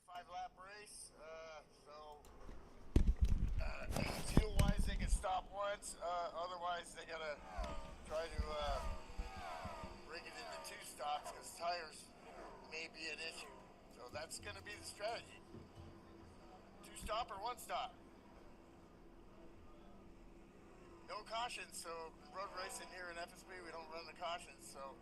5-lap race, fuel-wise they can stop once, otherwise they gotta try to bring it into 2 stops because tires may be an issue. So that's gonna be the strategy. 2 stop or 1 stop. No cautions, so road racing here in FSB we don't run the cautions, so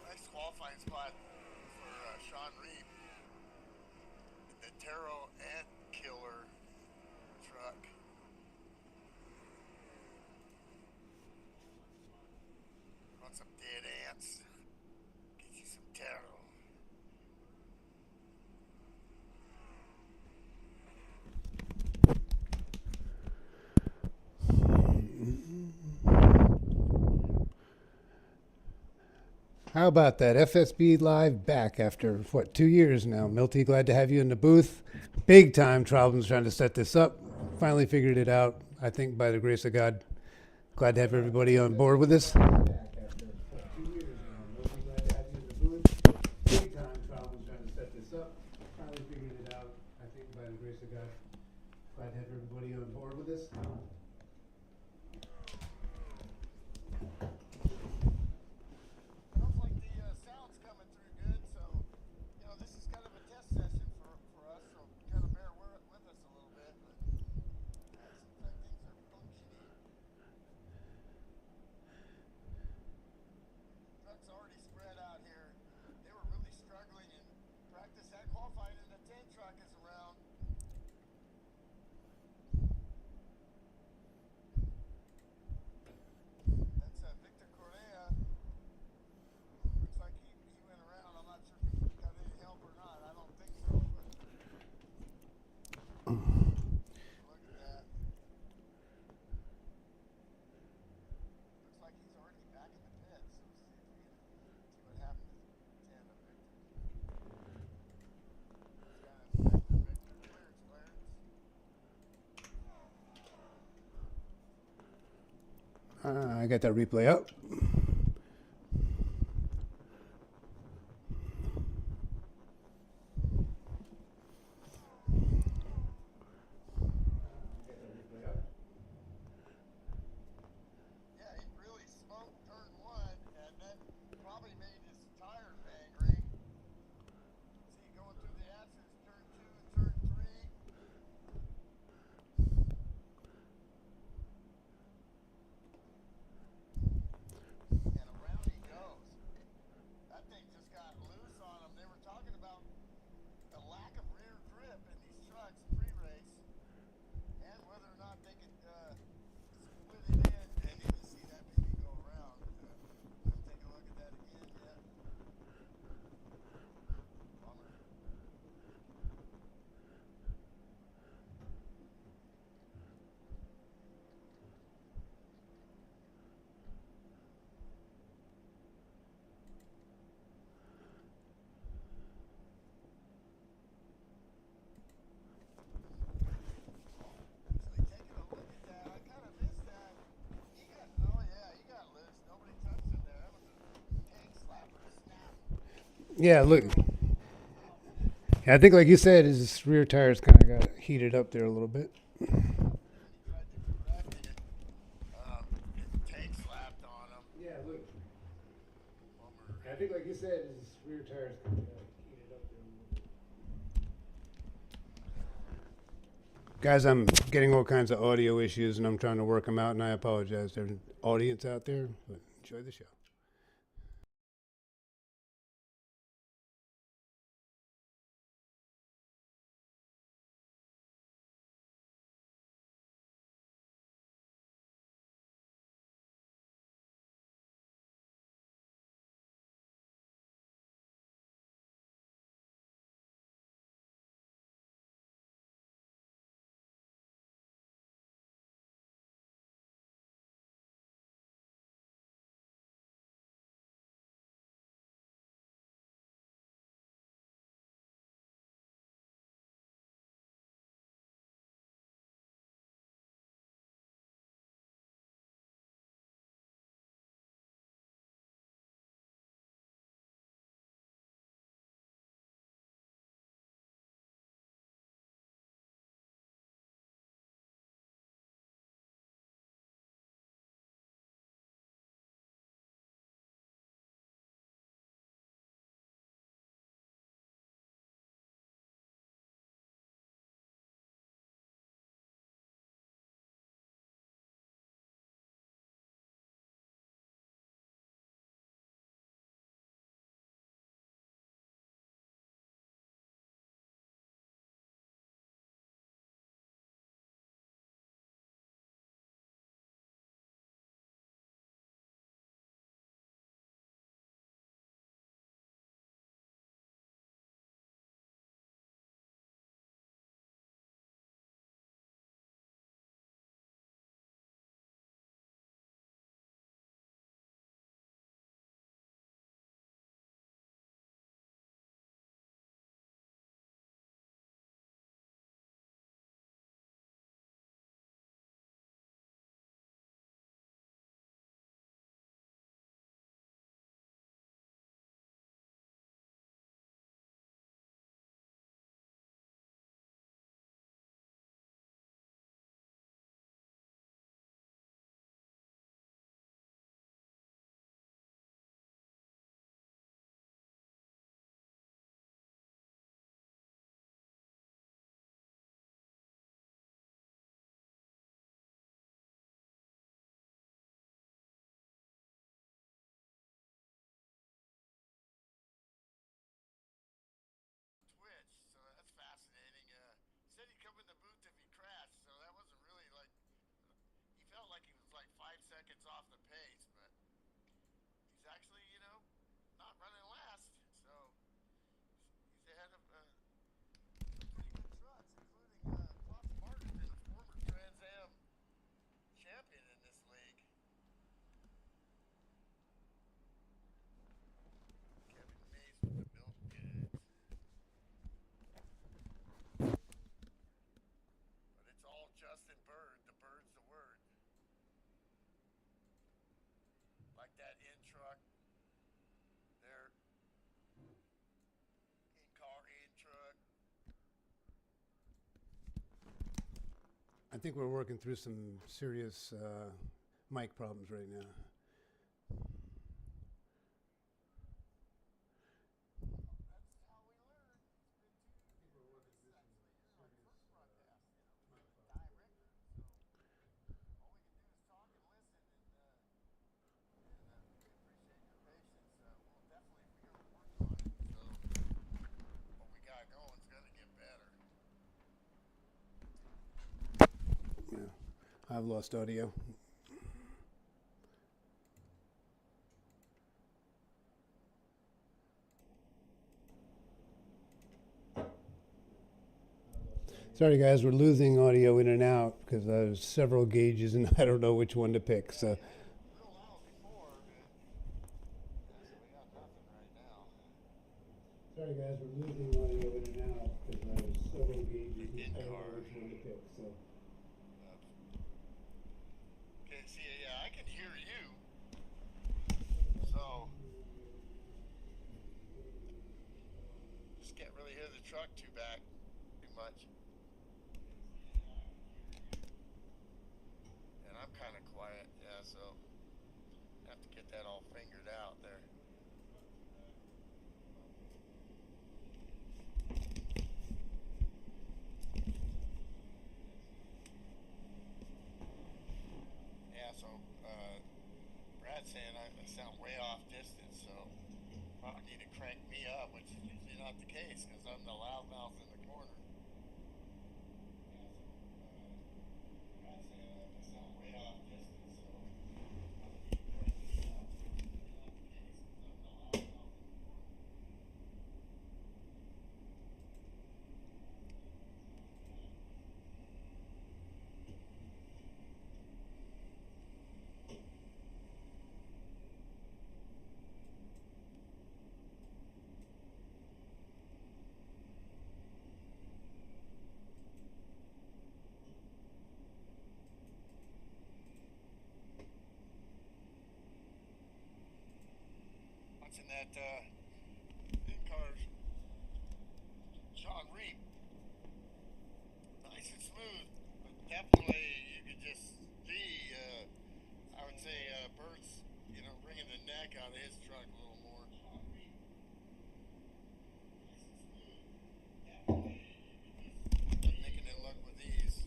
nice qualifying spot for Sean Reed in the Taro Ant Killer truck. Want some dead ants. chance. Get you some taro. How about that? FSB Live back after, what, 2 years now. Milty, glad to have you in the booth. Big time problems trying to set this up. Finally figured it out, I think, by the grace of God. Glad to have everybody on board with us. Back after, what, 2 years now. Milty, glad to have you in the booth. Big time problems trying to set this up. Finally figured it out, I think, by the grace of God. Glad to have everybody on board with us. Sounds like the sound's coming through good, so this is kind of a test session for us, so kind of bear with us a little bit, but it seems like things are functioning. Trucks already spread out here. They were really struggling in practice and qualifying, and the 10 truck is around. That's Victor Correa. Looks like he went around. I'm not sure if he got any help or not. I don't think so, but look at that. Looks like he's already back in the pit, so see what happens to tandem Victor. He's got Victor, clearance. I got that replay up. Yeah, he really smoked turn one, and that probably made his tires angry. See, going through the accidents, turn two and turn three. And around he goes. That thing just got loose on him. They were talking about the lack of rear grip in these trucks pre-race, and whether or not they could split it in. And you can see that baby go around. Let's take a look at that again. Yeah. Bummer. Actually, taking a look at that, I kind of missed that. Oh yeah, he got loose. Nobody touched him there. That was a tank slapper snap. Yeah, look. I think, like you said, his rear tires kind of got heated up there a little bit. And he tried to correct it. His tank slapped on him. Yeah, look. Bummer. I think, like you said, his rear tires kind of got heated up there a little bit. Guys, I'm getting all kinds of audio issues, and I'm trying to work them out, and I apologize to the audience out there, but enjoy the show. actually, not running last. So he's ahead of some pretty good trucks, including Klaus Martin, a former Trans Am champion in this league. Kevin Mays with the built goods. But it's all Justin Bird. The bird's the word. Like that in truck. There. In car, in truck. I think we're working through some serious mic problems right now. That's how we learn. It's been this is actually our first broadcast, direct. So all we can do is talk and listen, and we appreciate your patience. We'll definitely, we're working on it. So what we got going is going to get better. Yeah, I've lost audio. Sorry, guys, we're losing audio in and out because there's several gauges and I don't know which one to pick. So, Real loud before, but so we got nothing right now. sorry, guys, we're losing audio in and out because there's several gauges and I don't know which one to pick. So, Okay, see, yeah, I can hear you. So just can't really hear the truck too much. And I'm kind of quiet, yeah, so have to get that all fingered out there. Yeah, so Brad's saying I sound way off distance, so probably need to crank me up, which is usually not the case because I'm the loudmouth in the corner. Brad's saying I sound way off distance, so probably need to crank me up, which is usually not the case because I'm the loudmouth in the corner. Watching that in-car Sean Reap, nice and smooth, but definitely you could just see, I would say, Bert's, bringing the neck out of his truck a little more. Sean Reap, nice and smooth, definitely you could just making it look with ease.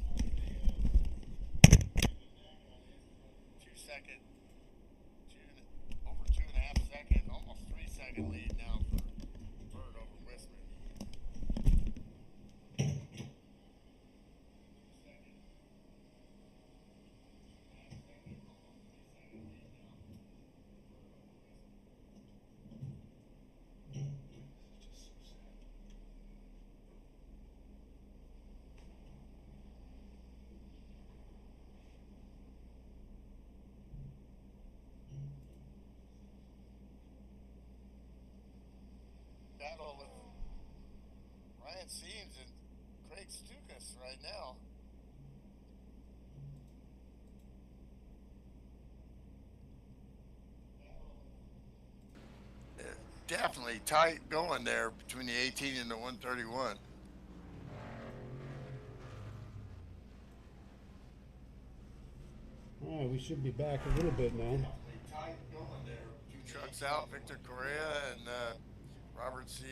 2 second. Over 2.5 seconds, almost 3 second lead now for Bird over Wisman. Battle with Ryan Seams and Craig Stukas right now. Definitely tight going there between the 18 and the 131. all right, we should be back a little bit now. Definitely tight going there. Two trucks out, Victor Correa and Robert C.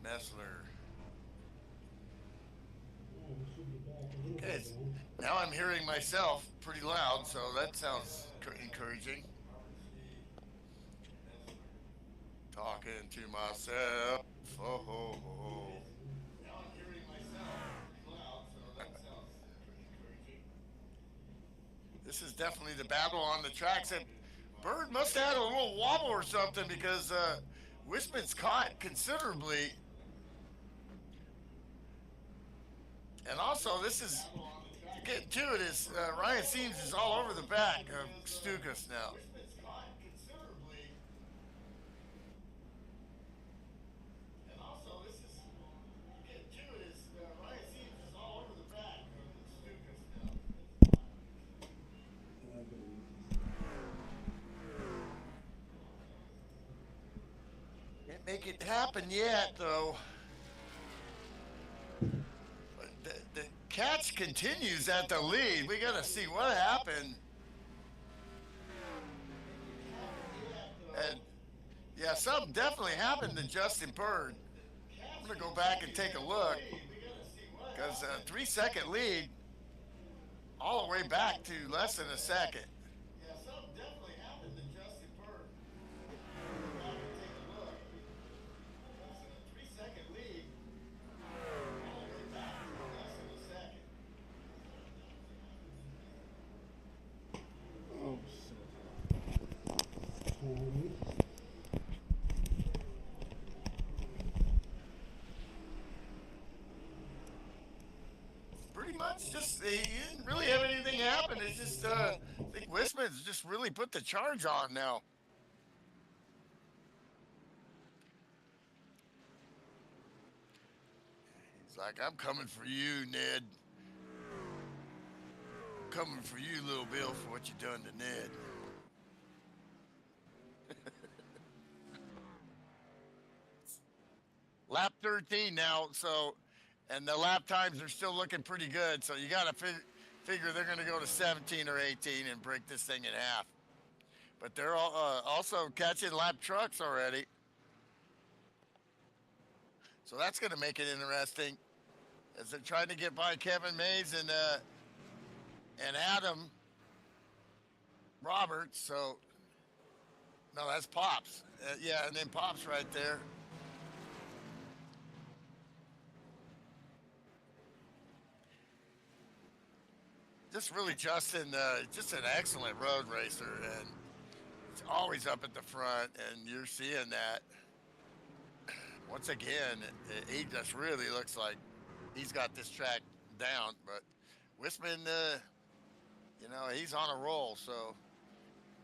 Messler. Okay, now I'm hearing myself pretty loud, so that sounds encouraging. Talking to myself. Oh, ho, ho. Now I'm hearing myself pretty loud, so that sounds encouraging. This is definitely the battle on the tracks. And Bird must have had a little wobble or something because Wisman's caught considerably. And also, this is getting to it is Ryan Seams is all over the back of Stukas now. Can't make it happen yet, though. But the catch continues at the lead. We got to see what happened. And yeah, something definitely happened to Justin Bird. I'm going to go back and take a look because a 3 second lead all the way back to less than a second. Pretty much just, he didn't really have anything happen. It's just, I think Wisman's just really put the charge on now. He's like, I'm coming for you, Ned. Coming for you, little Bill, for what you done to Ned. Lap 13 now, so, and the lap times are still looking pretty good, so you got to figure they're going to go to 17 or 18 and break this thing in half. But they're all, also catching lap trucks already. So that's going to make it interesting as they're trying to get by Kevin Mays and Adam Roberts. So, no, that's Pops. Yeah, and then Pops right there. Just really Justin, just an excellent road racer, and it's always up at the front, and you're seeing that. Once again, he just really looks like he's got this track down. But Wisman, he's on a roll. So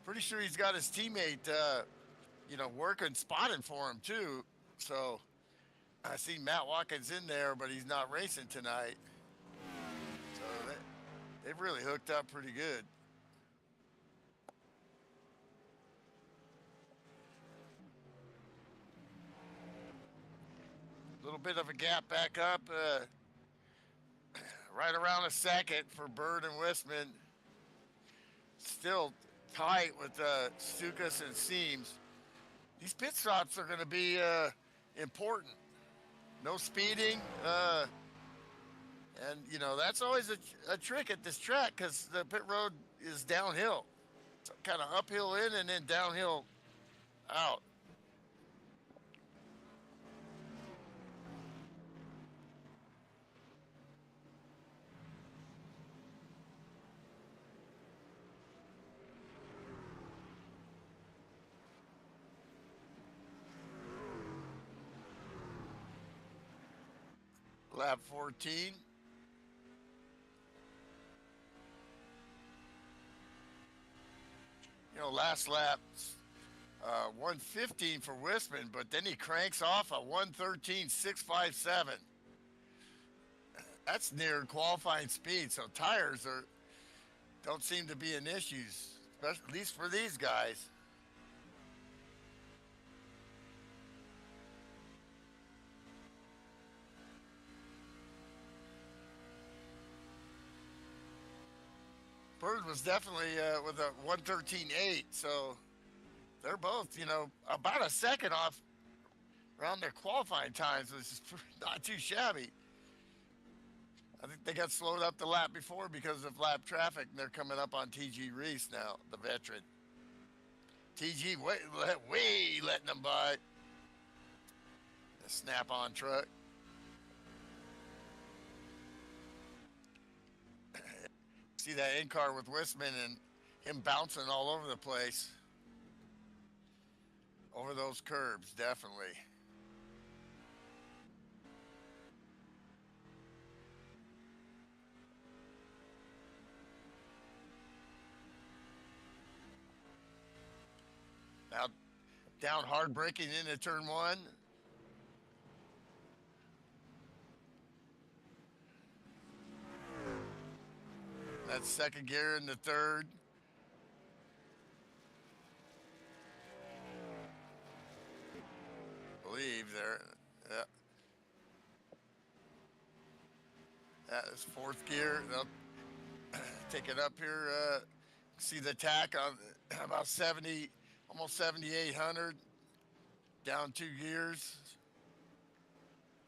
pretty sure he's got his teammate, working, spotting for him too. So I see Matt Watkins in there, but he's not racing tonight. So they've really hooked up pretty good. A little bit of a gap back up, right around a second for Bird and Wisman. Still tight with Stukas and Seams. These pit stops are going to be important. No speeding, and that's always a trick at this track because the pit road is downhill, so kind of uphill in and then downhill out. Lap 14. Last lap, 115 for Wisman, but then he cranks off a 113.657. That's near qualifying speed, so tires don't seem to be an issue, at least for these guys. Bird was definitely with a 113.8, so they're both, about a second off around their qualifying times, which is not too shabby. I think they got slowed up the lap before because of lap traffic, and they're coming up on TG Reese now, the veteran. TG way letting them by. The snap-on truck. See that in car with Wisman and him bouncing all over the place. over those curbs, definitely. Now down hard braking into turn one. That's second gear in the third. Believe there. Yeah. That is fourth gear. They'll take it up here. See the tack on about 70, almost 7,800. Down 2 gears.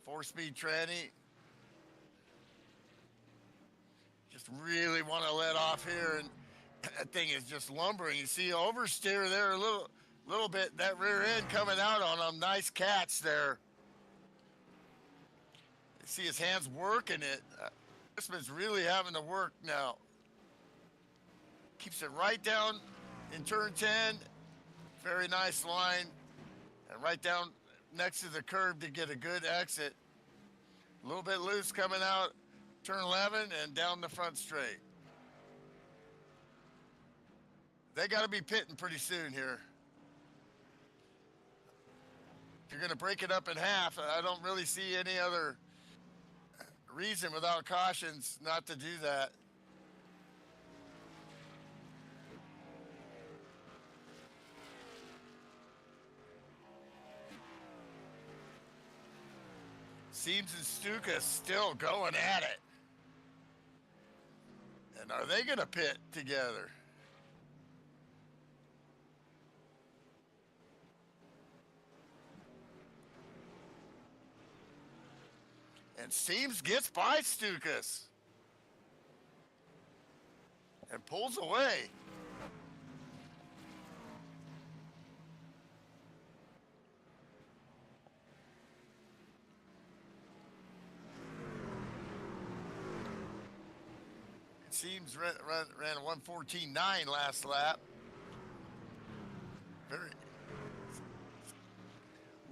4-speed tranny. Just really want to let off here, and that thing is just lumbering. You see oversteer there a little bit. That rear end coming out on them. Nice catch there. You see his hands working it. This man's really having to work now. Keeps it right down in turn 10. Very nice line. And right down next to the curb to get a good exit. A little bit loose coming out turn 11 and down the front straight. They got to be pitting pretty soon here. If you're going to break it up in half, I don't really see any other reason without cautions not to do that. Seems and Stuka still going at it. And are they going to pit together? And Seams gets by Stukas and pulls away. Seams ran a 1:14.9 last lap. Very.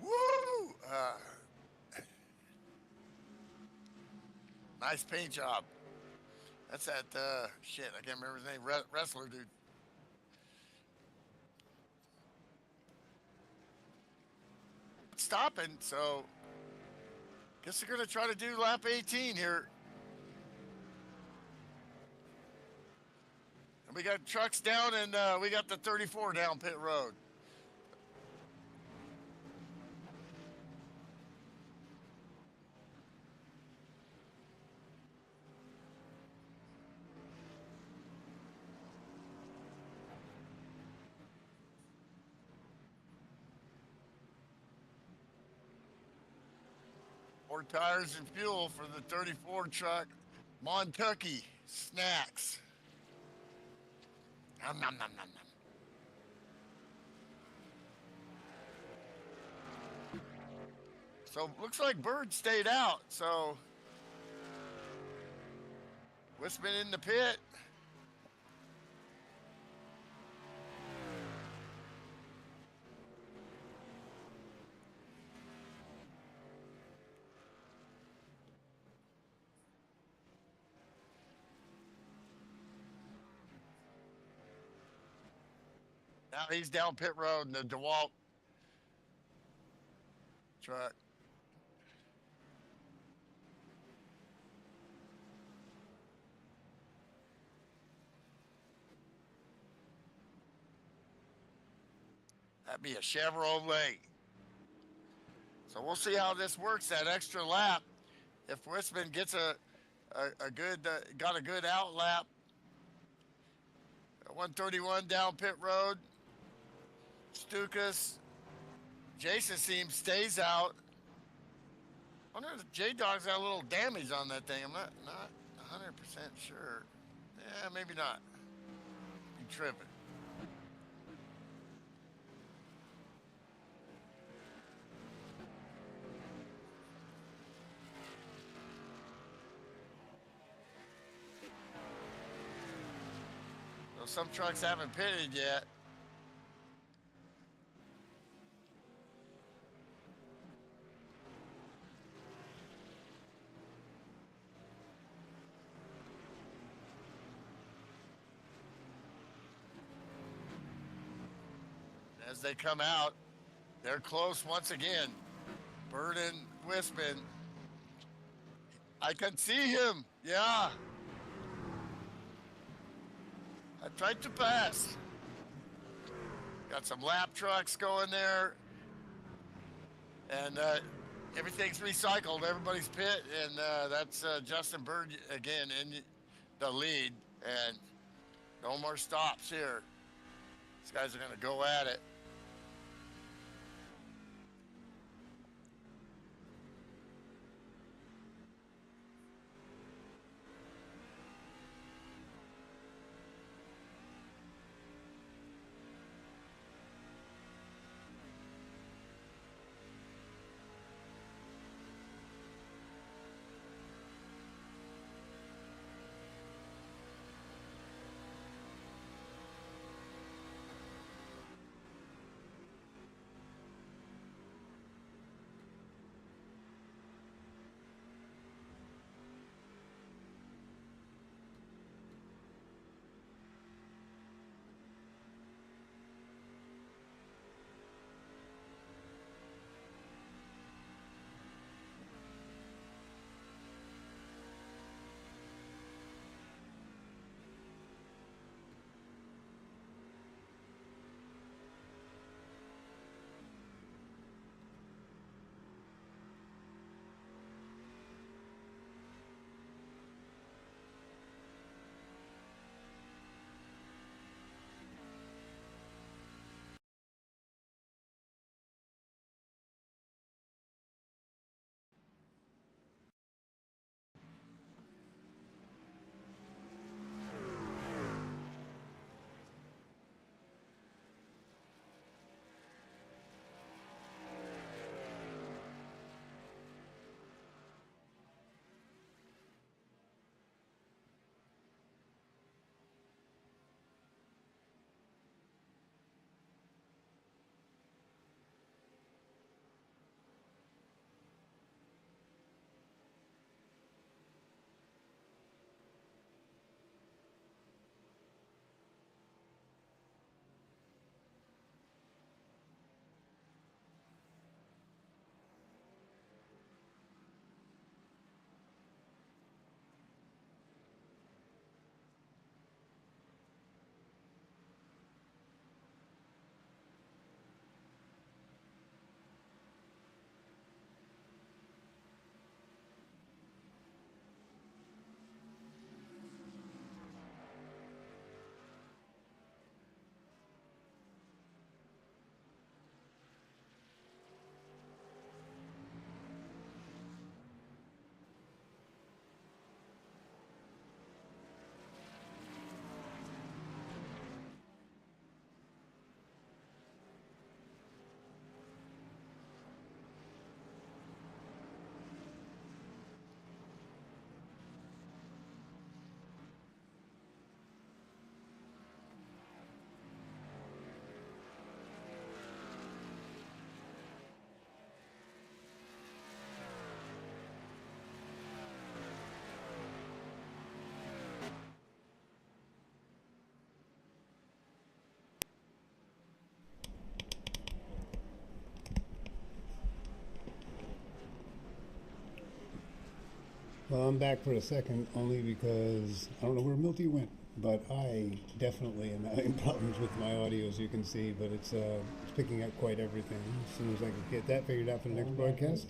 Woo! Nice paint job. That's that, shit, I can't remember his name, wrestler dude. Stopping, so guess they're going to try to do lap 18 here. And we got trucks down, and we got the 34 down pit road. More tires and fuel for the 34 truck. Montucky snacks. Nom, nom, nom, nom, nom. So looks like Bird stayed out. So Wisman in the pit. Now he's down pit road in the DeWalt truck. That'd be a Chevrolet. So we'll see how this works, that extra lap. If Wisman gets a good, got a good out lap. 131 down pit road. Stukas. Jason Seams stays out. I wonder if J-Dog's got a little damage on that thing. I'm not 100% sure. Yeah, maybe not. Be tripping. So some trucks haven't pitted yet. as they come out, they're close once again. Bird and Wisman. I can see him. Yeah. I tried to pass. Got some lap trucks going there. And everything's recycled. Everybody's pit. And that's Justin Bird again in the lead. And no more stops here. These guys are going to go at it. Well, I'm back for a second only because I don't know where Milty went, but I definitely am having problems with my audio, as you can see. But it's picking up quite everything. As soon as I can get that figured out for the next broadcast.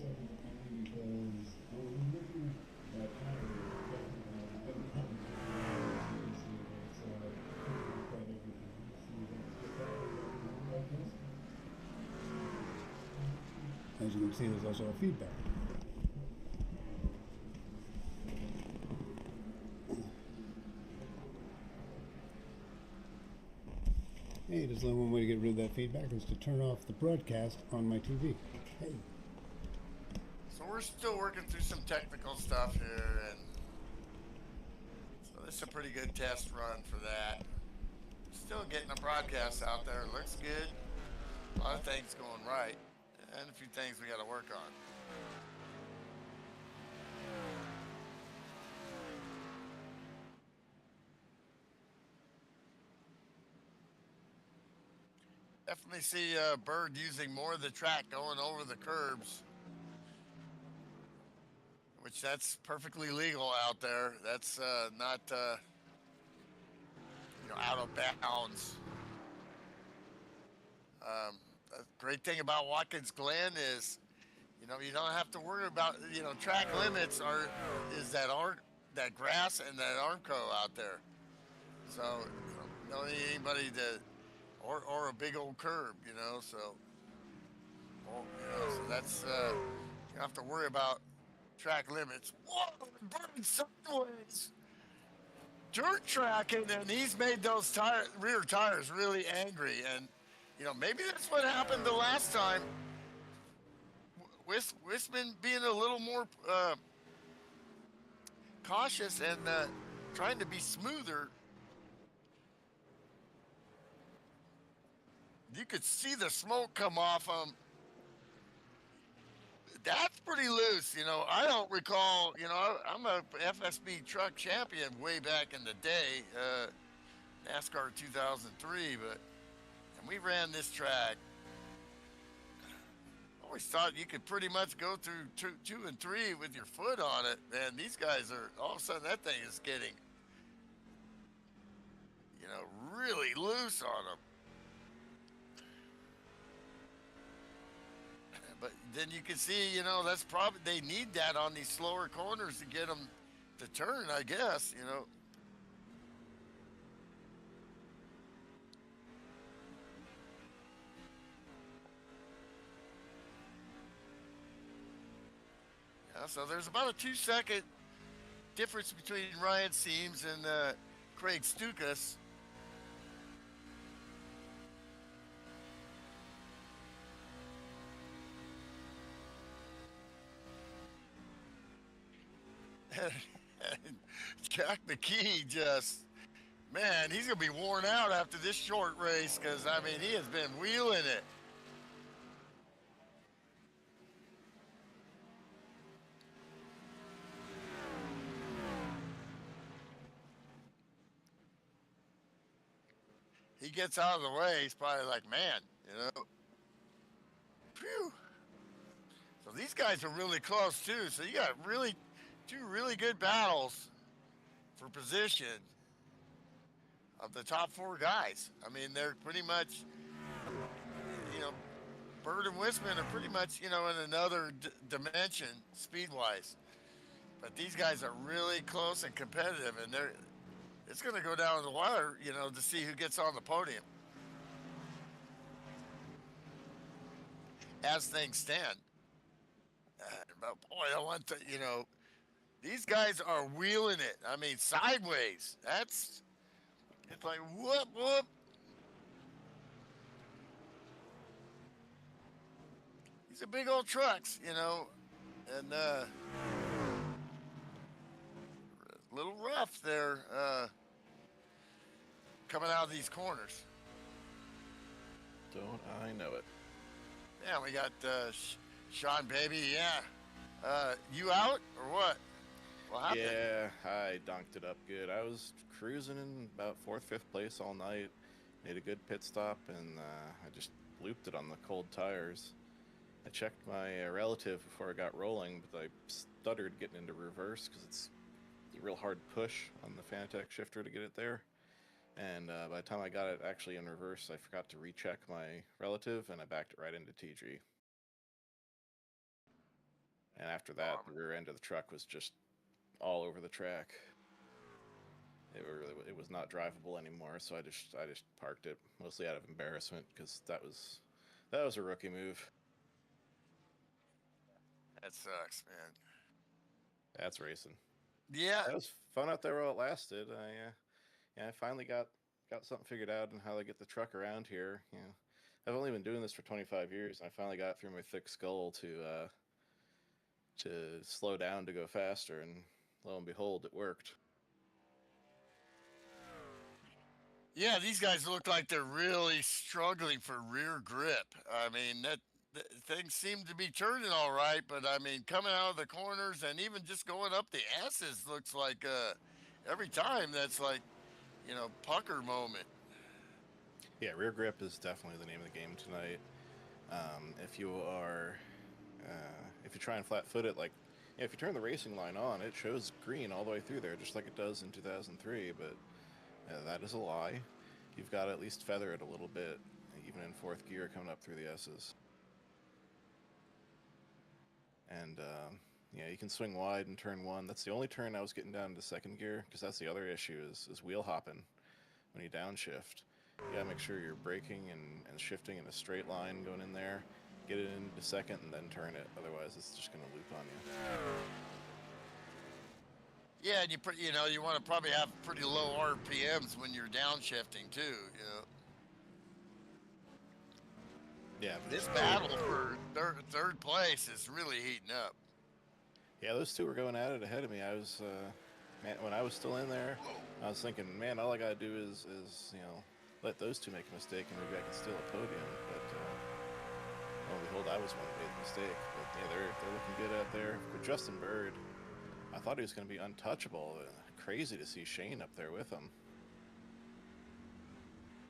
As you can see, there's also a feedback. Hey, there's only one way to get rid of that feedback is to turn off the broadcast on my TV. Hey. So we're still working through some technical stuff here, and so this is a pretty good test run for that. Still getting a broadcast out there. Looks good. A lot of things going right, and a few things we got to work on. Definitely see Bird using more of the track going over the curbs, which that's perfectly legal out there. That's not out of bounds. The great thing about Watkins Glen is you don't have to worry about track limits are is that grass and that Armco out there. So you don't need anybody to or a big old curb, so so that's you don't have to worry about track limits. Whoa, burning sideways. Dirt tracking, and he's made those rear tires really angry. And maybe that's what happened the last time. Wisman being a little more cautious and trying to be smoother. You could see the smoke come off him. That's pretty loose. I don't recall. I'm a FSB truck champion way back in the day, NASCAR 2003, and we ran this track. Always thought you could pretty much go through two and three with your foot on it. Man, these guys are all of a sudden that thing is getting, really loose on them. But then you can see, that's probably they need that on these slower corners to get them to turn, I guess. Yeah, so there's about a 2-second difference between Ryan Seams and Craig Stukas. Jack McKee man, he's going to be worn out after this short race because, he has been wheeling it. He gets out of the way, he's probably like, man, Phew. So these guys are really close, too. So you got two really good battles for position of the top four guys. They're pretty much, you know, Bird and Wisman are pretty much, in another dimension speed wise. But these guys are really close and competitive, and it's going to go down to the wire, to see who gets on the podium. As things stand. But boy, I want to, these guys are wheeling it. Sideways. It's like whoop whoop. These are big old trucks, and a little rough there coming out of these corners. Don't I know it? Yeah, we got Sean Baby. Yeah, you out or what? What happened? Yeah, I donked it up good. I was cruising in about 4th, 5th place all night. Made a good pit stop, and I just looped it on the cold tires. I checked my relative before I got rolling, but I stuttered getting into reverse because it's a real hard push on the Fanatec shifter to get it there. And by the time I got it actually in reverse, I forgot to recheck my relative, and I backed it right into TG. And after that, the rear end of the truck was just all over the track. It was not drivable anymore, so I just parked it, mostly out of embarrassment, because that was a rookie move. That sucks, man. That's racing. Yeah, That was fun out there while it lasted. I finally got something figured out on how to get the truck around here. I've only been doing this for 25 years, and I finally got through my thick skull to slow down to go faster, and lo and behold, it worked. yeah. These guys look like they're really struggling for rear grip. That things seem to be turning all right, but coming out of the corners and even just going up the S's looks like every time that's like pucker moment. Yeah, rear grip is definitely the name of the game tonight. If you are, if you try and flat foot it, like, yeah, if you turn the racing line on, it shows green all the way through there, just like it does in 2003. But that is a lie. You've got to at least feather it a little bit, even in fourth gear coming up through the S's. And yeah, you can swing wide in turn one. That's the only turn I was getting down to second gear, because that's the other issue is wheel hopping when you downshift. You gotta make sure you're braking and shifting in a straight line going in there, get it into second, and then turn it. Otherwise, it's just gonna loop on you. Yeah, and you want to probably have pretty low RPMs when you're downshifting too. Yeah, This battle for third place is really heating up. yeah, those two were going at it ahead of me. I was, man, when I was still in there, I was thinking, man, all I gotta do is let those two make a mistake, and maybe I can steal a podium. But lo and behold, I was one who made the mistake. But yeah, they're looking good out there. But Justin Bird, I thought he was going to be untouchable. Crazy to see Shane up there with him.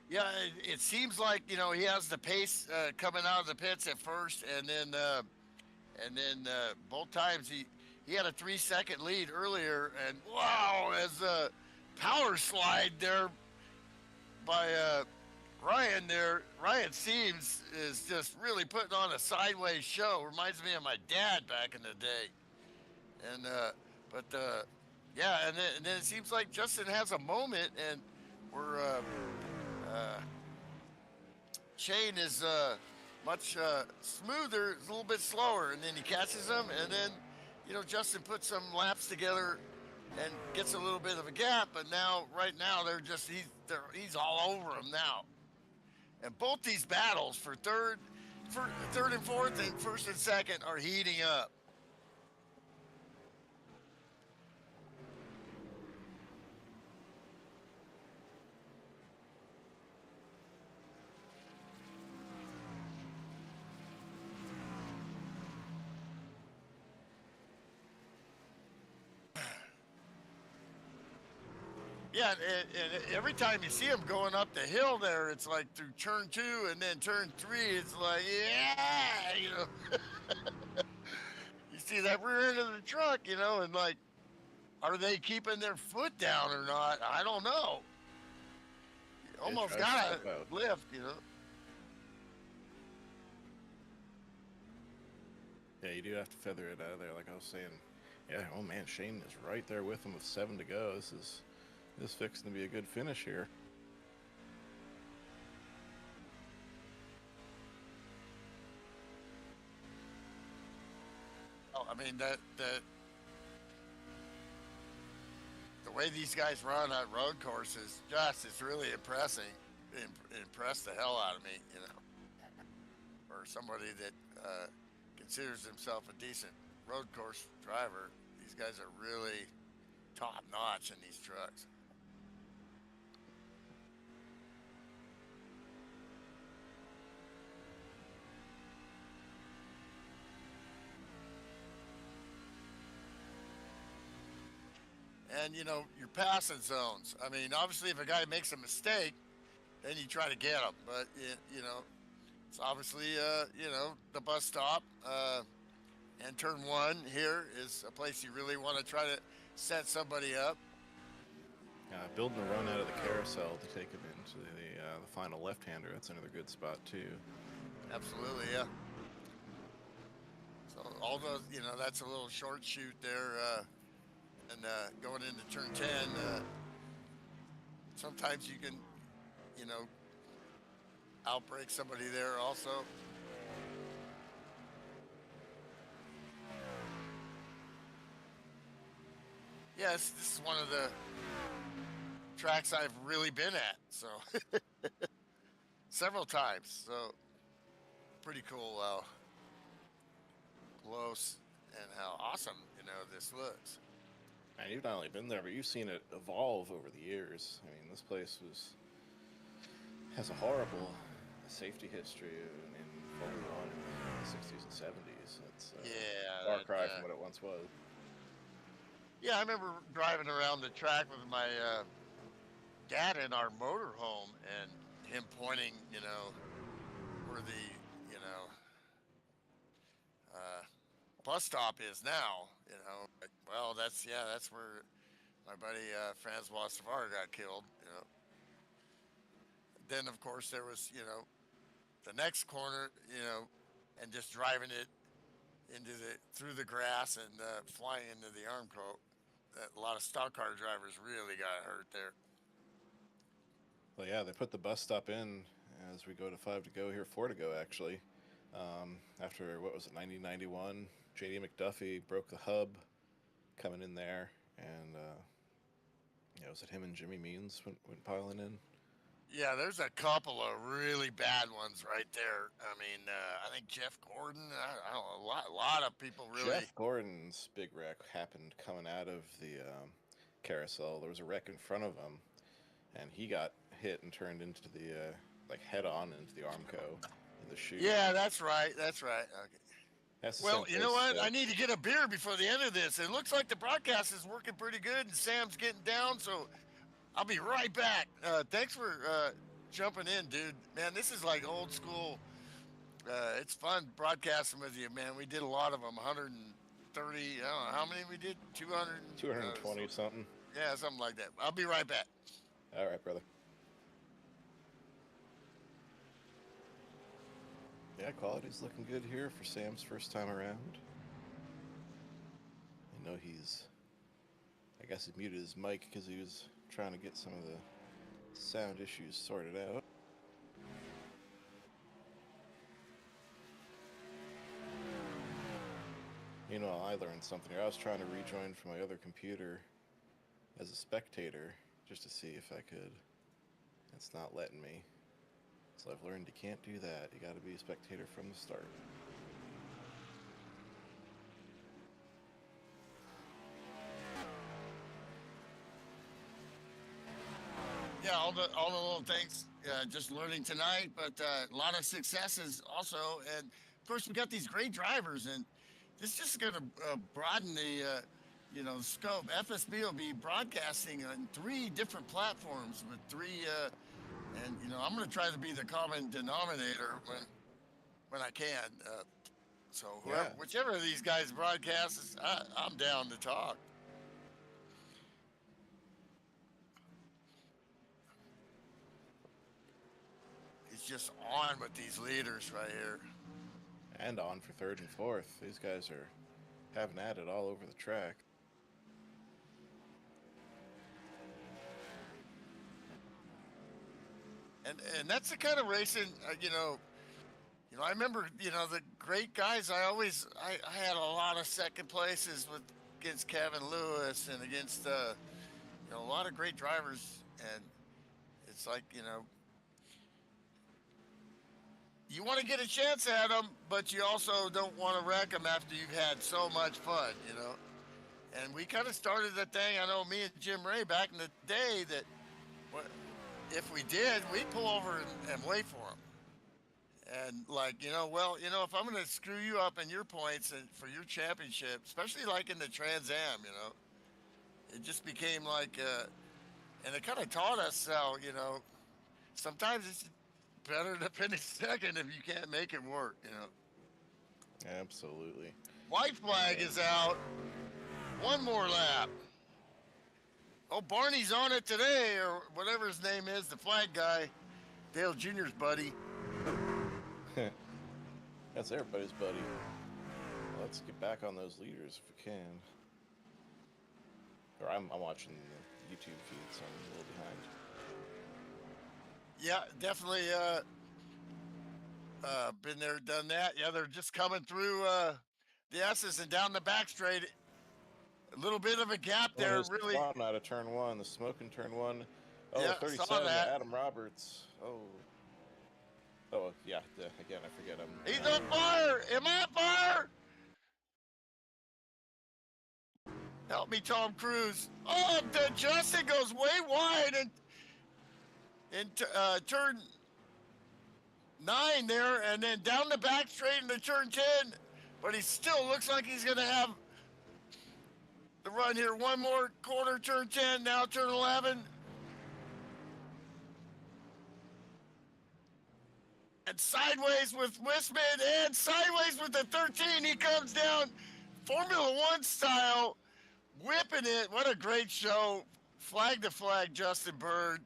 Yeah, it seems like he has the pace coming out of the pits at first, and then both times he had a 3-second lead earlier, and wow, as a power slide there by Ryan there. Ryan Seams is just really putting on a sideways show. Reminds me of my dad back in the day. And yeah, and then it seems like Justin has a moment, and we're Shane is much smoother, a little bit slower, and then he catches him, and then Justin puts some laps together and gets a little bit of a gap, but right now he's all over him now. And both these battles for third and fourth and first and second are heating up. Yeah, and every time you see him going up the hill there, it's like through turn 2 and then turn 3, it's like, yeah, you see that rear end of the truck, and like, are they keeping their foot down or not? I don't know. You almost got to lift, Yeah, you do have to feather it out of there, like I was saying. Yeah, oh man, Shane is right there with him with 7 to go. This is fixing to be a good finish here. Oh, I mean the way these guys run on road courses, it's really impressing. Impressed the hell out of me, for somebody that considers himself a decent road course driver. These guys are really top notch in these trucks. And your passing zones. I mean, obviously, if a guy makes a mistake, then you try to get him. But it's obviously the bus stop and turn 1 here is a place you really want to try to set somebody up. Building a run out of the carousel to take him into the final left-hander. That's another good spot too. Absolutely, yeah. So all those, that's a little short shoot there. And going into turn 10, sometimes you can, outbrake somebody there also. Yes, this is one of the tracks I've really been at, so several times. So pretty cool how close and how awesome, this looks. And you've not only been there, but you've seen it evolve over the years. I mean, this place has a horrible safety history in Formula One in the 60s and 70s. It's a far cry from what it once was. Yeah, I remember driving around the track with my dad in our motorhome, and him pointing, where the, you know, uh, bus stop is now. Like, well, that's where my buddy Francois Savard got killed. Then of course there was, the next corner, and just driving it into the through the grass and flying into the Armco. A lot of stock car drivers really got hurt there. Well, yeah, they put the bus stop in as we go to 5 to go here, 4 to go actually. After what was it, 1991, JD McDuffie broke the hub coming in there, and yeah, was it him and Jimmy Means went piling in? Yeah, there's a couple of really bad ones right there. I mean, I think Jeff Gordon. I don't know, a lot of people really. Jeff Gordon's big wreck happened coming out of the carousel. There was a wreck in front of him, and he got hit and turned into the like head on into the Armco in the chute. Yeah, that's right. That's right. Okay. That's the Well, same you know place what? I need to get a beer before the end of this. It looks like the broadcast is working pretty good, and Sam's getting down, so I'll be right back. Thanks for jumping in, dude. Man, this is like old school. It's fun broadcasting with you, man. We did a lot of them, 130. I don't know how many we did. 200. 220 something. Yeah, something like that. I'll be right back. All right, brother. Yeah, quality's looking good here for Sam's first time around. I know I guess he muted his mic because he was trying to get some of the sound issues sorted out. Meanwhile, I learned something here. I was trying to rejoin from my other computer as a spectator just to see if I could. It's not letting me. So I've learned you can't do that. You gotta be a spectator from the start. Yeah, all the little things. Just learning tonight, but a lot of successes also. And of course, we got these great drivers, and this is just going to broaden the scope. FSB will be broadcasting on 3 different platforms with 3. And I'm going to try to be the common denominator when I can. So whichever of these guys broadcasts, I'm down to talk. He's just on with these leaders right here. And on for 3rd and 4th. These guys are having at it all over the track. And that's the kind of racing, I remember, the great guys. I had a lot of second places against Kevin Lewis and against, a lot of great drivers. And it's like, you want to get a chance at them, but you also don't want to wreck them after you've had so much fun, And we kind of started that thing. I know me and Jim Ray back in the day that if we did, we'd pull over and wait for them. And if I'm going to screw you up in your points and for your championship, especially like in the Trans Am, it just became like, and it kind of taught us how, sometimes it's better to finish second if you can't make it work, Absolutely. White flag is out. One more lap. Oh, Barney's on it today, or whatever his name is, the flag guy. Dale Jr.'s buddy. That's everybody's buddy. Let's get back on those leaders if we can. Or I'm watching the YouTube feed, so I'm a little behind. Yeah, definitely been there, done that. Yeah, they're just coming through the S's and down the back straight. A little bit of a gap there, really. Out of turn 1, the smoke in turn 1. Oh, yeah, 37 to Adam Roberts. Oh, yeah, again, I forget him. He's on fire! Am I on fire? Help me, Tom Cruise. Oh, Justin goes way wide in turn 9 there, and then down the back straight into turn 10. But he still looks like he's going to have the run here. One more quarter, turn 10, now turn 11. and sideways with Wisman, and sideways with the 13. He comes down Formula One style, whipping it. What a great show. Flag to flag, Justin Bird.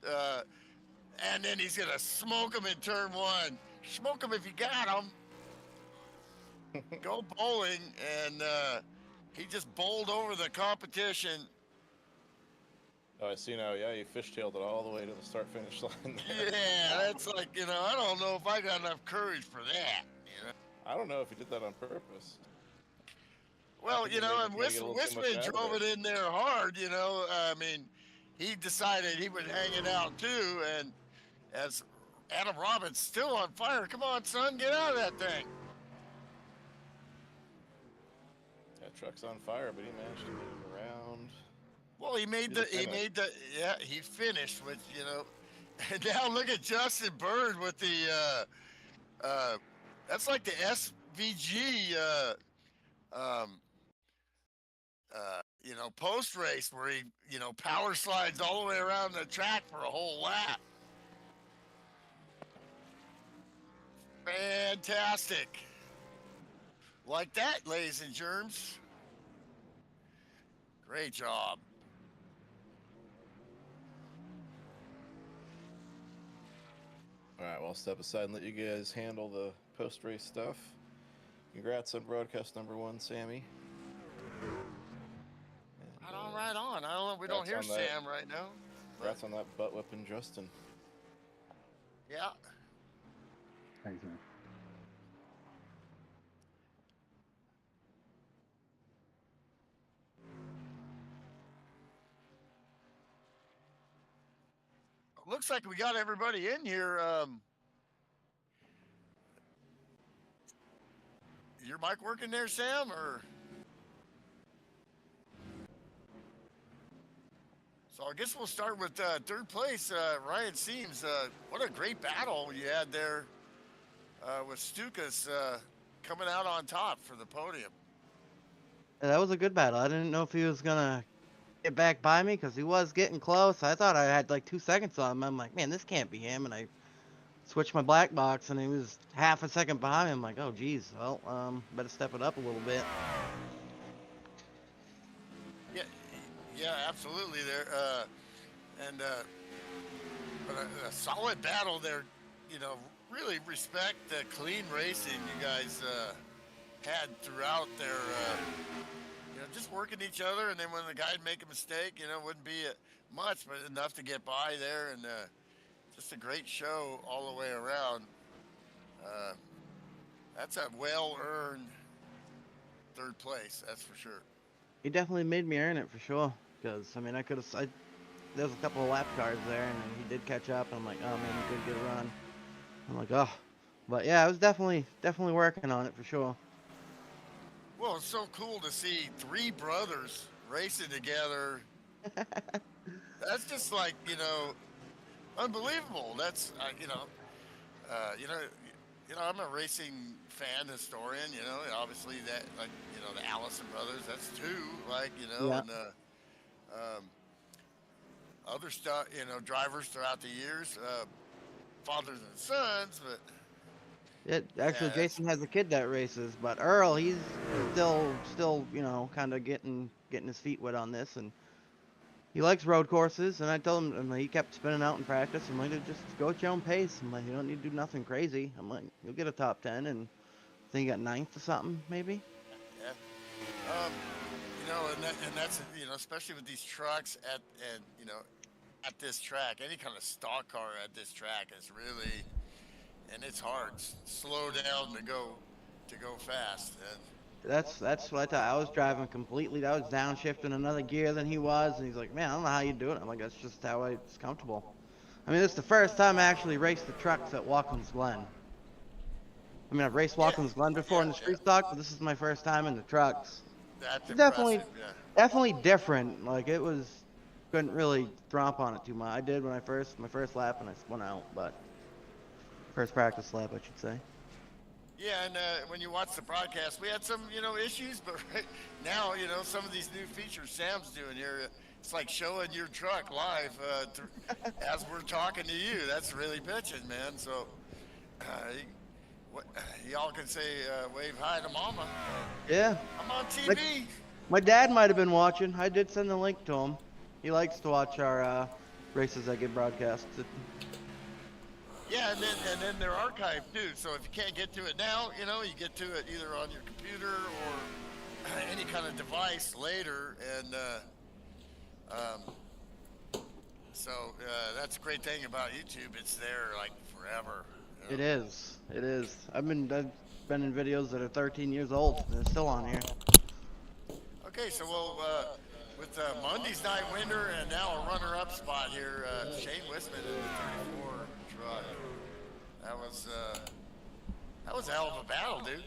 And then he's going to smoke him in turn one. Smoke him if you got him. Go bowling. And he just bowled over the competition. Oh, I see now. Yeah, you fishtailed it all the way to the start-finish line. Yeah, that's like, I don't know if I got enough courage for that. I don't know if you did that on purpose. Well, think you made- and you get a little too much Wisman out of drove it. it in there hard, I mean, he decided he would hang it out too. And as Adam Robbins still on fire, come on, son, get out of that thing. That truck's on fire, but he managed to get it around. Well, he finished with, and now look at Justin Bird with the, that's like the SVG, post race where he, power slides all the way around the track for a whole lap. Fantastic. Like that, ladies and germs. Great job. All right, well, I'll step aside and let you guys handle the post-race stuff. Congrats on broadcast number 1, Sammy. And, Right on. I don't know. We don't hear congrats on that. Sam right now. Congrats on that butt whipping, Justin. Yeah. Thanks, man. Looks like we got everybody in here. Your mic working there, Sam, or? So I guess we'll start with third place, Ryan Seams. What a great battle you had there with Stukas coming out on top for the podium. Yeah, that was a good battle. I didn't know if he was gonna get back by me because he was getting close. I thought I had like 2 seconds on him. I'm like, man, this can't be him. And I switched my black box, and he was half a second behind me. I'm like, oh, geez. Well, better step it up a little bit. Yeah, absolutely. There, but a solid battle there. Really respect the clean racing you guys had throughout their. Just working each other, and then when the guy'd make a mistake, wouldn't be much, but enough to get by there, and just a great show all the way around. That's a well-earned third place, that's for sure. He definitely made me earn it for sure. Because, I mean, there was a couple of lap cars there, and he did catch up, and I'm like, oh, man, he could get a run. I'm like, oh. But, yeah, I was definitely working on it for sure. Well, it's so cool to see 3 brothers racing together. That's just like, unbelievable. That's, I'm a racing fan, historian, obviously that, like, the Allison brothers, that's 2, like, Yeah. and other stuff, drivers throughout the years, fathers and sons, but. Actually, Yeah, Jason has a kid that races, but Earl, he's still, kind of getting his feet wet on this, and he likes road courses. And I told him, and he kept spinning out in practice. I'm like, just go at your own pace. I'm like, you don't need to do nothing crazy. I'm like, you'll get a top 10, and I think he got 9th or something, maybe. Yeah. And that's, especially with these trucks at this track, any kind of stock car at this track is really. And it's hard. Slow down to go fast. And That's what I thought. I was driving completely. I was downshifting another gear than he was, and he's like, "Man, I don't know how you do it." I'm like, "That's just how it's comfortable." I mean, it's the first time I actually raced the trucks at Watkins Glen. I mean, I've raced Watkins Glen before in the street stock, but this is my first time in the trucks. that's Definitely, impressive. Yeah. definitely different. Like couldn't really thromp on it too much. I did when my first lap, and I spun out, but. First practice lap, I should say. Yeah, and when you watch the broadcast, we had some, issues, but right now, some of these new features Sam's doing here, it's like showing your truck live as we're talking to you. That's really pitching, man. So what, y'all can say wave hi to mama. Yeah. I'm on TV. Like, my dad might have been watching. I did send the link to him. He likes to watch our races that get broadcasted. Yeah, and then they're archived too. So if you can't get to it now, you know, you get to it either on your computer or any kind of device later. And so that's a great thing about YouTube. It's there like forever. You know? It is. It is. I've been in videos that are 13 years old and they're still on here. Okay, so we'll with Monday's night winner and now a runner-up spot here, Shane Wisman in the 34 truck. That was a hell of a battle, dude.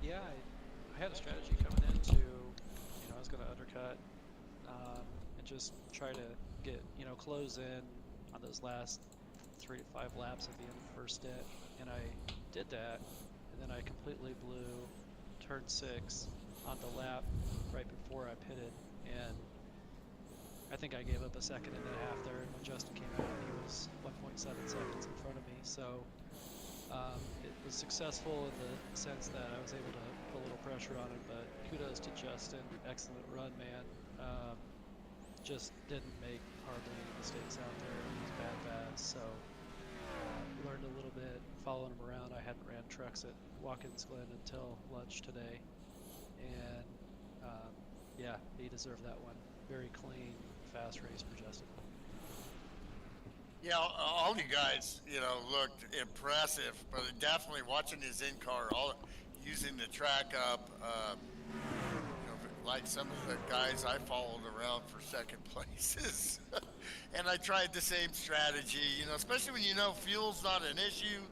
Yeah, I had a strategy coming into, I was going to undercut and just try to get, close in on those last 3 to 5 laps at the end of the first stint, and I did that, and then I completely blew turn 6 on the lap right before I pitted, and I think I gave up a second and a half there, and when Justin came out, he was 1.7 seconds in front of me, so it was successful in the sense that I was able to put a little pressure on him, but kudos to Justin, excellent run, man. Just didn't make hardly any mistakes out there. He was bad fast, so learned a little bit following him around. I hadn't ran trucks at Watkins, Glen until lunch today, and yeah, he deserved that one. Very clean, fast race for Justin. Yeah, all you guys, looked impressive, but definitely watching his in-car, using the track up, like some of the guys I followed around for second places. And I tried the same strategy, especially when fuel's not an issue.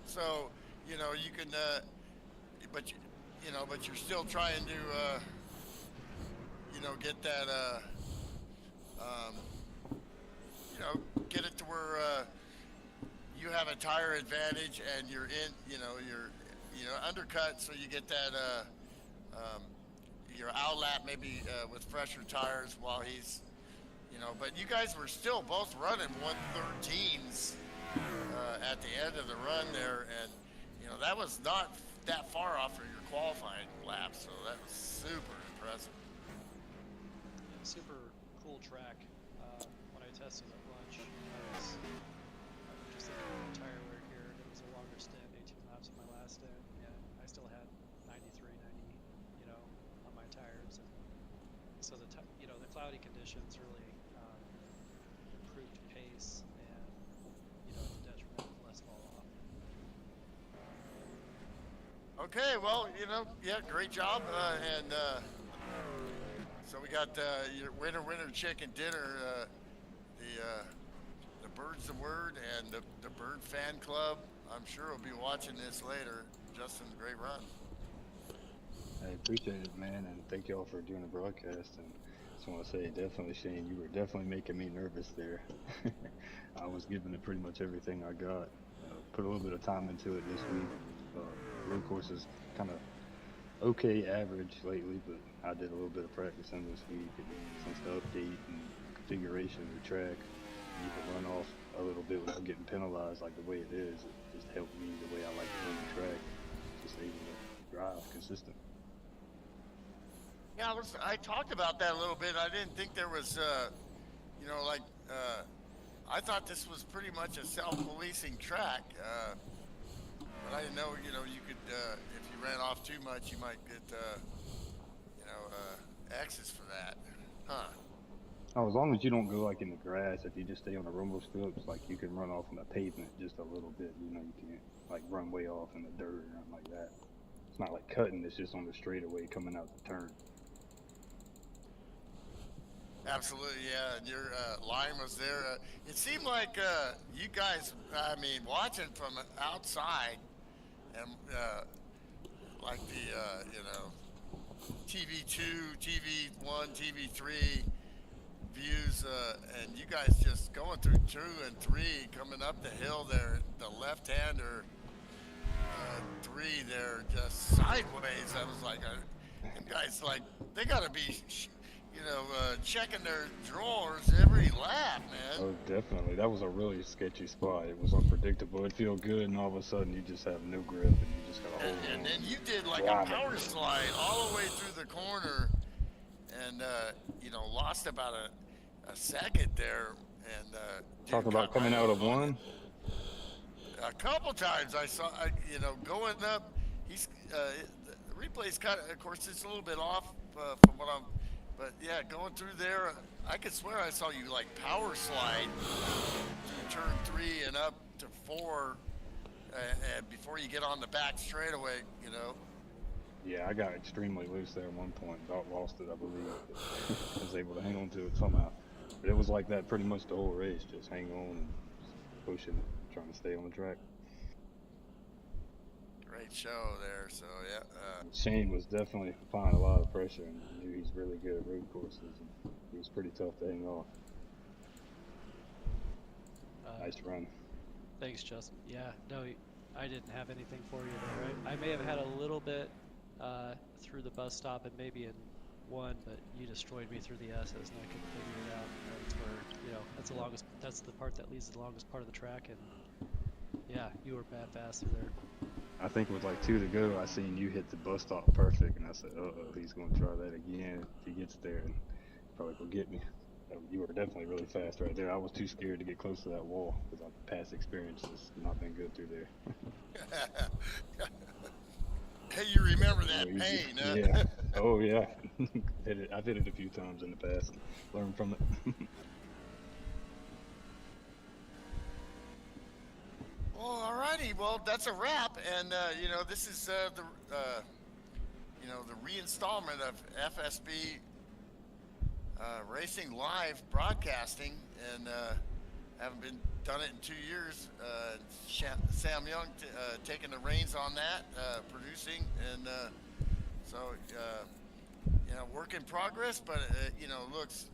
So, you can, but you're still trying to, get that, get it to where you have a tire advantage and you're in, you're undercut, so you get that your outlap maybe with fresher tires while he's, but you guys were still both running 113s at the end of the run there, and that was not that far off of your qualifying lap, so that was super impressive. Super cool track. When I tested at lunch, I was just looking at the tire wear here, and it was a longer stint, 18 laps on my last stint, and I still had 93, 90, on my tires, and so the cloudy conditions really improved pace and the detriment of less fall off. Okay, well, yeah, great job, and so we got your winner chicken dinner. The Bird's the word, and the Bird fan club. I'm sure will be watching this later. Justin, great run. I appreciate it, man, and thank y'all for doing the broadcast. And just want to say, definitely, Shane, you were definitely making me nervous there. I was giving it pretty much everything I got. Put a little bit of time into it this week. Road course is kind of okay average lately, but I did a little bit of practicing this week, and since the update and configuration of the track, you can run off a little bit without getting penalized like the way it is. It just helped me the way I like to run the track, just able to drive consistent. Yeah, I talked about that a little bit. I didn't think there was, I thought this was pretty much a self-policing track, but I didn't know, you could, if you ran off too much, you might get, X's for that. Huh. Oh, as long as you don't go like in the grass, if you just stay on the rumble strips, like you can run off on the pavement just a little bit. You can't like run way off in the dirt or nothing like that. It's not like cutting; it's just on the straightaway coming out the turn. Absolutely, yeah. And your line was there. It seemed like you guys, watching from outside, and like the TV2, TV1, TV3 views, and you guys just going through 2 and 3, coming up the hill there, the left-hander 3 there, just sideways. I was like, you guys, like, they got to be, checking their drawers every lap, man. Oh, definitely. That was a really sketchy spot. It was unpredictable. It'd feel good, and all of a sudden you just have no grip, and you just gotta hold And on. then you did like a Drive it. power slide all the way through the corner, and lost about a second there, and Talk didn't about cut coming right out off of on one. it. A couple times I saw, going up. He's the replay's of course, it's a little bit off from what I'm, but yeah, going through there, I could swear I saw you like power slide through turn 3 and up to 4, and before you get on the back straightaway, Yeah, I got extremely loose there at one point. About lost it, I believe. But I was able to hang on to it somehow. But it was like that pretty much the whole race. Just hang on and just pushing, trying to stay on the track. Great show there. So yeah, Shane was definitely applying a lot of pressure, and I knew he's really good at road courses. And he was pretty tough to hang off. Nice run. Thanks, Justin. Yeah, no, I didn't have anything for you there. I may have had a little bit through the bus stop and maybe in one, but you destroyed me through the S's, and I couldn't figure it out. That's where that's the part that leads to the longest part of the track, and yeah, you were bad fast through there. I think it was like 2 to go. I seen you hit the bus stop perfect, and I said, "Uh-oh, he's gonna try that again. If he gets there, and probably go get me." You were definitely really fast right there. I was too scared to get close to that wall because my past experience has not been good through there. hey, you remember that Easy. pain? Huh? Yeah. Oh yeah. I've hit it a few times in the past. Learned from it. Well, alrighty. Well, that's a wrap, and this is the reinstallment of FSB Racing Live broadcasting, and haven't been done it in 2 years. Sam Young taking the reins on that, producing, and so work in progress, but looks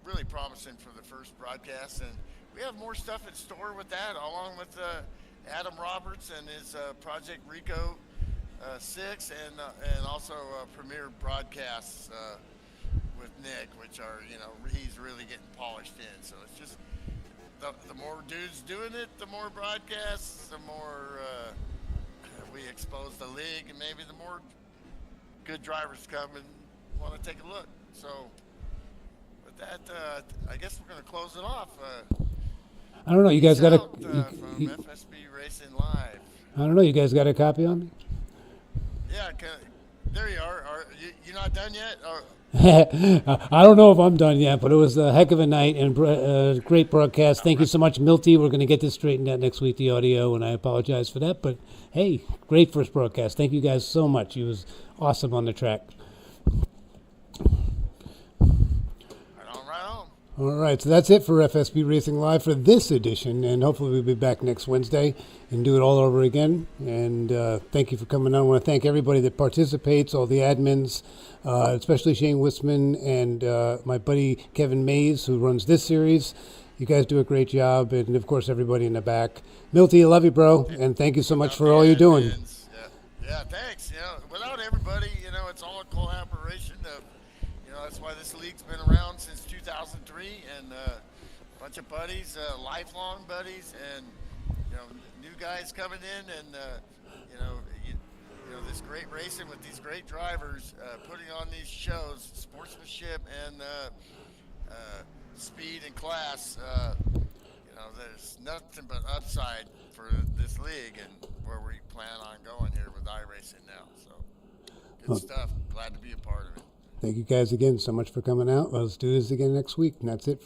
really promising for the first broadcast, and we have more stuff in store with that, along with Adam Roberts and his Project Rico 6, and also premiere broadcasts with Nick, which are he's really getting polished in. So it's just the more dudes doing it, the more broadcasts, the more we expose the league, and maybe the more good drivers come and want to take a look. So with that, I guess we're going to close it off. I don't know. You guys got a from FSB Racing Live. I don't know. You guys got a copy on me? Yeah, there you are. You not done yet? Or, I don't know if I'm done yet, but it was a heck of a night and great broadcast. Thank you so much, Milty. We're going to get this straightened out next week, the audio, and I apologize for that. But hey, great first broadcast. Thank you guys so much. It was awesome on the track. right on. All right, so that's it for FSB Racing Live for this edition, and hopefully we'll be back next Wednesday and do it all over again. And thank you for coming on. I want to thank everybody that participates, all the admins, especially Shane Wisman and my buddy Kevin Mays, who runs this series. You guys do a great job, and of course everybody in the back. Milty, I love you, bro, and thank you so much for all you're doing. Yeah, thanks. Without everybody, it's all a collaboration of. That's why this league's been around since 2003, and a bunch of buddies, lifelong buddies, and new guys coming in, and this great racing with these great drivers, putting on these shows, sportsmanship and speed and class. There's nothing but upside for this league, and where we plan on going here with iRacing now. So good stuff. Glad to be a part of it. Thank you guys again so much for coming out. Let's do this again next week, and that's it for